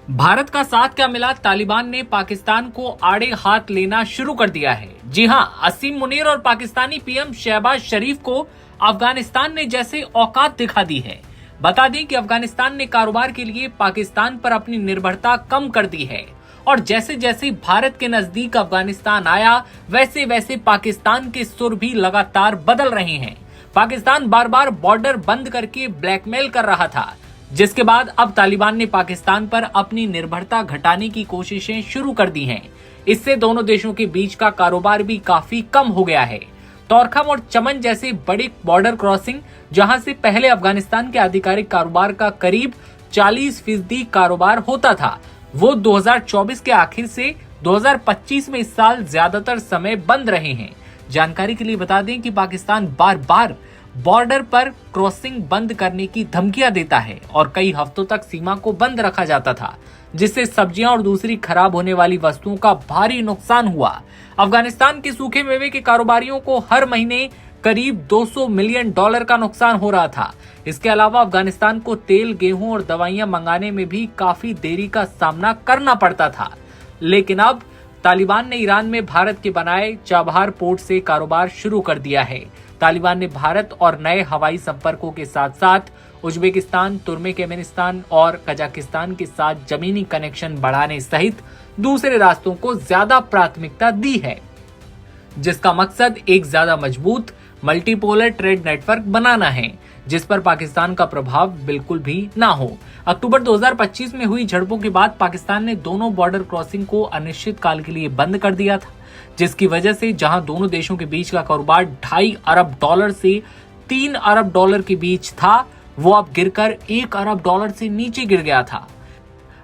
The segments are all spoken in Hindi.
भारत का साथ क्या मिला, तालिबान ने पाकिस्तान को आड़े हाथ लेना शुरू कर दिया है। जी हां, असीम मुनीर और पाकिस्तानी पीएम शहबाज शरीफ को अफगानिस्तान ने जैसे औकात दिखा दी है। बता दें कि अफगानिस्तान ने कारोबार के लिए पाकिस्तान पर अपनी निर्भरता कम कर दी है और जैसे जैसे भारत के नजदीक अफगानिस्तान आया, वैसे वैसे पाकिस्तान के सुर भी लगातार बदल रहे हैं। पाकिस्तान बार बार बॉर्डर बंद करके ब्लैकमेल कर रहा था, जिसके बाद अब तालिबान ने पाकिस्तान पर अपनी निर्भरता घटाने की कोशिशें शुरू कर दी हैं। इससे दोनों देशों के बीच का कारोबार भी काफी कम हो गया है। तोरखम और चमन जैसे बड़े बॉर्डर क्रॉसिंग, जहां से पहले अफगानिस्तान के आधिकारिक कारोबार का करीब 40% कारोबार होता था, वो 2024 के आखिर से 2025 में इस साल ज्यादातर समय बंद रहे हैं। जानकारी के लिए बता दें कि पाकिस्तान बार बार बॉर्डर पर क्रॉसिंग बंद करने की धमकियां देता है और कई हफ्तों तक सीमा को बंद रखा जाता था, जिससे सब्जियां और दूसरी खराब होने वाली वस्तुओं का भारी नुकसान हुआ। अफगानिस्तान के सूखे मेवे के कारोबारियों को हर महीने करीब $200 मिलियन का नुकसान हो रहा था। इसके अलावा अफगानिस्तान को तेल, गेहूं और दवाइयां मंगाने में भी काफी देरी का सामना करना पड़ता था। लेकिन अब तालिबान ने ईरान में भारत के बनाए चाबहार पोर्ट से कारोबार शुरू कर दिया है। तालिबान ने भारत और नए हवाई संपर्कों के साथ साथ उज्बेकिस्तान, तुर्कमेनिस्तान और कजाकिस्तान के साथ जमीनी कनेक्शन बढ़ाने सहित दूसरे रास्तों को ज्यादा प्राथमिकता दी है, जिसका मकसद एक ज्यादा मजबूत मल्टीपोलर ट्रेड नेटवर्क बनाना है, जिस पर पाकिस्तान का प्रभाव बिल्कुल भी ना हो। अक्टूबर 2025 में हुई झड़पों के बाद पाकिस्तान ने दोनों बॉर्डर क्रॉसिंग को अनिश्चित काल के लिए बंद कर दिया था, जिसकी वजह से जहां दोनों देशों के बीच का कारोबार $2.5 अरब से $3 अरब के बीच था, वो अब गिरकर $1 अरब से नीचे गिर गया था।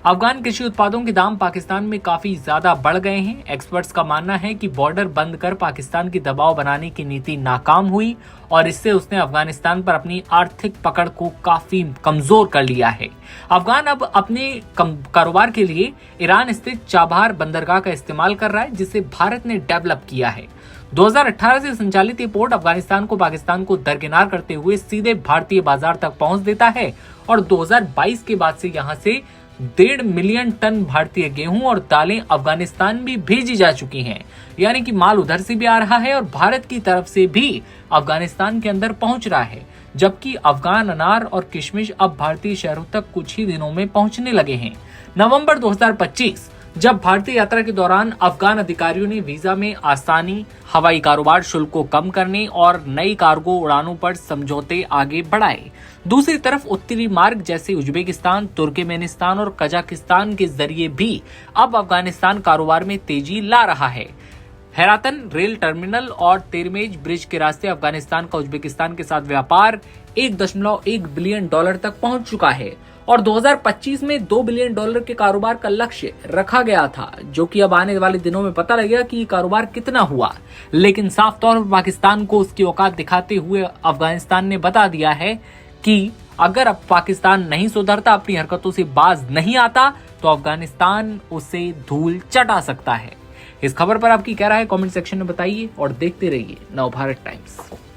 अफगान कृषि उत्पादों के दाम पाकिस्तान में काफी ज्यादा बढ़ गए हैं। एक्सपर्ट्स का मानना है कि बॉर्डर बंद कर पाकिस्तान की दबाव बनाने की नीति नाकाम हुई और इससे उसने अफगानिस्तान पर अपनी आर्थिक पकड़ को काफी कमजोर कर लिया है। अफगान अब अपने कारोबार के लिए ईरान स्थित चाबहार बंदरगाह का इस्तेमाल कर रहा है, जिसे भारत ने डेवलप किया है। 2018 से संचालित ये पोर्ट अफगानिस्तान को पाकिस्तान को दरकिनार करते हुए सीधे भारतीय बाजार तक पहुंच देता है और 2022 के बाद से यहां से 1.5 मिलियन टन भारतीय गेहूं और दालें अफगानिस्तान भी भेजी जा चुकी हैं। यानी कि माल उधर से भी आ रहा है और भारत की तरफ से भी अफगानिस्तान के अंदर पहुंच रहा है, जबकि अफगान अनार और किशमिश अब भारतीय शहरों तक कुछ ही दिनों में पहुंचने लगे हैं। नवंबर 2025 जब भारतीय यात्रा के दौरान अफगान अधिकारियों ने वीजा में आसानी, हवाई कारोबार शुल्क को कम करने और नई कार्गो उड़ानों पर समझौते आगे बढ़ाए। दूसरी तरफ उत्तरी मार्ग जैसे उज्बेकिस्तान, तुर्कमेनिस्तान और कजाकिस्तान के जरिए भी अब अफगानिस्तान कारोबार में तेजी ला रहा है। हैरातन रेल टर्मिनल और तेरमेज ब्रिज के रास्ते अफगानिस्तान का उज्बेकिस्तान के साथ व्यापार $1.1 बिलियन तक पहुंच चुका है और 2025 में $2 बिलियन के कारोबार का लक्ष्य रखा गया था, जो कि अब आने वाले दिनों में पता लगेगा कि ये कारोबार कितना हुआ। लेकिन साफ तौर पर पाकिस्तान को उसकी औकात दिखाते हुए अफगानिस्तान ने बता दिया है कि अगर अब पाकिस्तान नहीं सुधरता, अपनी हरकतों से बाज नहीं आता, तो अफगानिस्तान उसे धूल चटा सकता है। इस खबर पर आपकी क्या राय है, कमेंट सेक्शन में बताइए और देखते रहिए नवभारत टाइम्स।